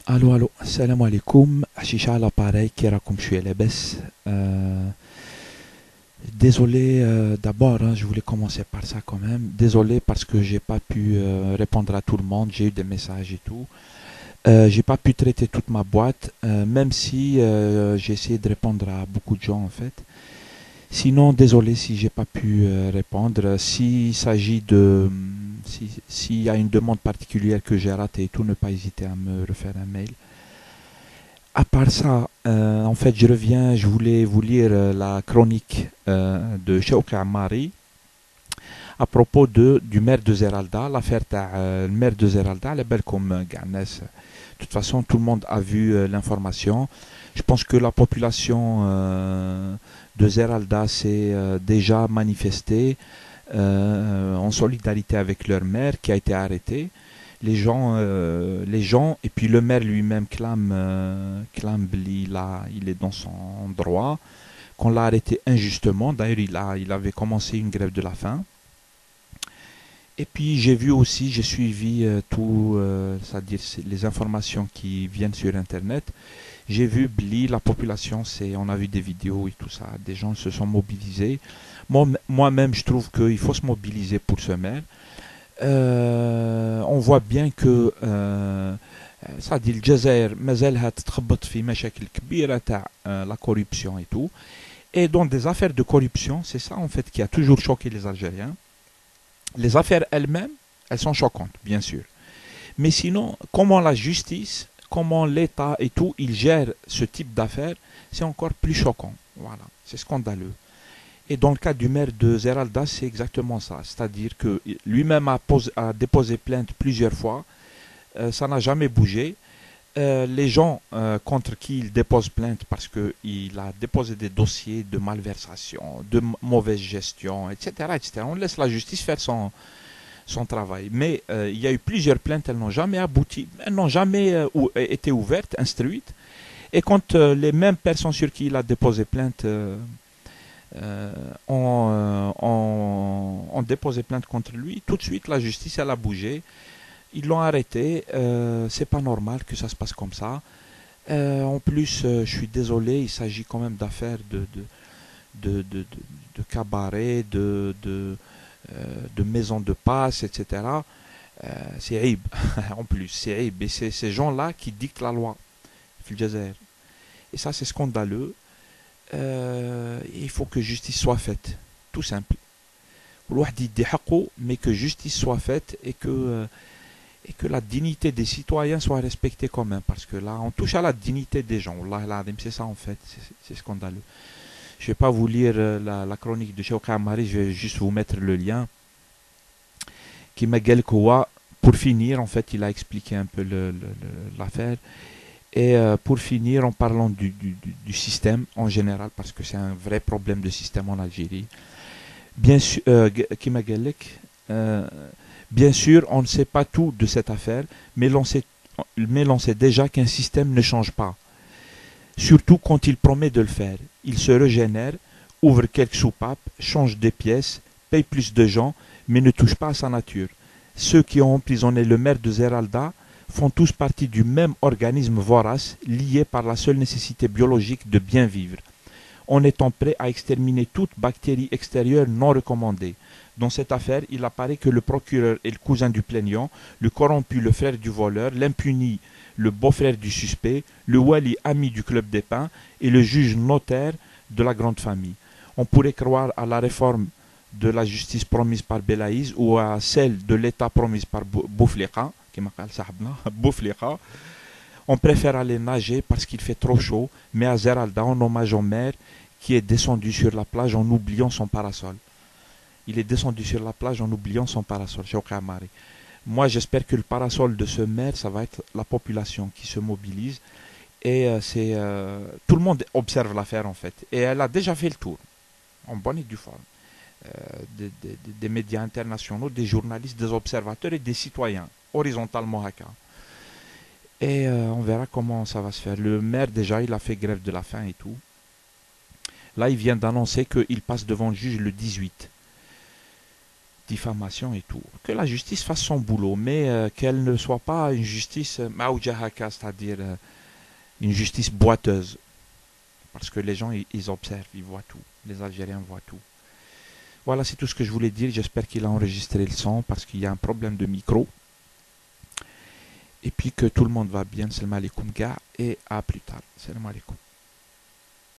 Allô, allô, salam alaikum, Chicha à l'appareil, Kirakoum Chouelebes. Désolé, d'abord, hein, je voulais commencer par ça quand même. Désolé parce que j'ai pas pu répondre à tout le monde, j'ai eu des messages et tout. J'ai pas pu traiter toute ma boîte, même si j'ai essayé de répondre à beaucoup de gens en fait. Sinon, désolé si j'ai pas pu répondre. S'il s'agit de, s'il y a une demande particulière que j'ai ratée et tout, ne pas hésiter à me refaire un mail. À part ça, en fait, je voulais vous lire la chronique de Cheikh Ammari à propos du maire de Zeralda, l'affaire le maire de Zeralda, la belle comme Ganes. De toute façon, tout le monde a vu l'information. Je pense que la population de Zeralda s'est déjà manifestée en solidarité avec leur maire qui a été arrêté. Les gens, et puis le maire lui-même clame il est dans son droit, qu'on l'a arrêté injustement. D'ailleurs, il avait commencé une grève de la faim. Et puis j'ai vu aussi, j'ai suivi c'est-à-dire les informations qui viennent sur Internet. J'ai vu Bli, la population, on a vu des vidéos et tout ça, des gens se sont mobilisés. Moi-même, je trouve qu'il faut se mobiliser pour ce maire. On voit bien que صادي الجزائر مازالها تتخبط في مشاكل كبيرة تاع la corruption et tout. Et dans des affaires de corruption, c'est ça en fait qui a toujours choqué les Algériens. Les affaires elles-mêmes, elles sont choquantes, bien sûr. Mais sinon, comment la justice, comment l'État et tout, ils gèrent ce type d'affaires, c'est encore plus choquant. Voilà, c'est scandaleux. Et dans le cas du maire de Zeralda, c'est exactement ça. C'est-à-dire que lui-même a déposé plainte plusieurs fois. Ça n'a jamais bougé. Les gens contre qui il dépose plainte parce qu'il a déposé des dossiers de malversation, de mauvaise gestion, etc., etc. On laisse la justice faire son travail. Mais il y a eu plusieurs plaintes, elles n'ont jamais abouti, elles n'ont jamais été ouvertes, instruites. Et quand les mêmes personnes sur qui il a déposé plainte ont déposé plainte contre lui, tout de suite la justice elle a bougé. Ils l'ont arrêté. C'est pas normal que ça se passe comme ça. En plus, je suis désolé, il s'agit quand même d'affaires de, de, de, de cabaret, de maisons de passe, etc. C'est Aïb. En plus, c'est Aïb. Et c'est ces gens-là qui dictent la loi. Et ça, c'est scandaleux. Il faut que justice soit faite. Tout simple. Mais que justice soit faite et que la dignité des citoyens soit respectée quand même. Parce que là, on touche à la dignité des gens. C'est ça en fait, c'est scandaleux. Je ne vais pas vous lire la chronique de Cheikh Ammari, je vais juste vous mettre le lien. Qui Kowa, pour finir, en fait, il a expliqué un peu l'affaire. Et pour finir, en parlant du système en général, parce que c'est un vrai problème de système en Algérie, bien sûr, bien sûr, on ne sait pas tout de cette affaire, mais l'on sait déjà qu'un système ne change pas. Surtout quand il promet de le faire. Il se régénère, ouvre quelques soupapes, change des pièces, paye plus de gens, mais ne touche pas à sa nature. Ceux qui ont emprisonné le maire de Zeralda font tous partie du même organisme vorace, lié par la seule nécessité biologique de bien vivre, en étant prêt à exterminer toute bactérie extérieure non recommandée. Dans cette affaire, il apparaît que le procureur est le cousin du plaignant, le corrompu le frère du voleur, l'impuni le beau-frère du suspect, le wali ami du club des pins et le juge notaire de la grande famille. On pourrait croire à la réforme de la justice promise par Belaïs ou à celle de l'État promise par Bouflika, Bouflika. On préfère aller nager parce qu'il fait trop chaud, mais à Zeralda, en hommage au maire qui est descendu sur la plage en oubliant son parasol. Il est descendu sur la plage en oubliant son parasol, Cheikh Ammari. Moi, j'espère que le parasol de ce maire, ça va être la population qui se mobilise. Et tout le monde observe l'affaire, en fait. Et elle a déjà fait le tour, en bonne et due forme, des médias internationaux, des journalistes, des observateurs et des citoyens, horizontalement haka. Et on verra comment ça va se faire. Le maire, déjà, il a fait grève de la faim et tout. Là, il vient d'annoncer qu'il passe devant le juge le 18. diffamation et tout. Que la justice fasse son boulot, mais qu'elle ne soit pas une justice maoujahaka, c'est-à-dire une justice boiteuse. Parce que les gens, ils observent, ils voient tout. Les Algériens voient tout. Voilà, c'est tout ce que je voulais dire. J'espère qu'il a enregistré le son parce qu'il y a un problème de micro. Et puis que tout le monde va bien. Salam alaikum, gars. Et à plus tard. Salam alaikum.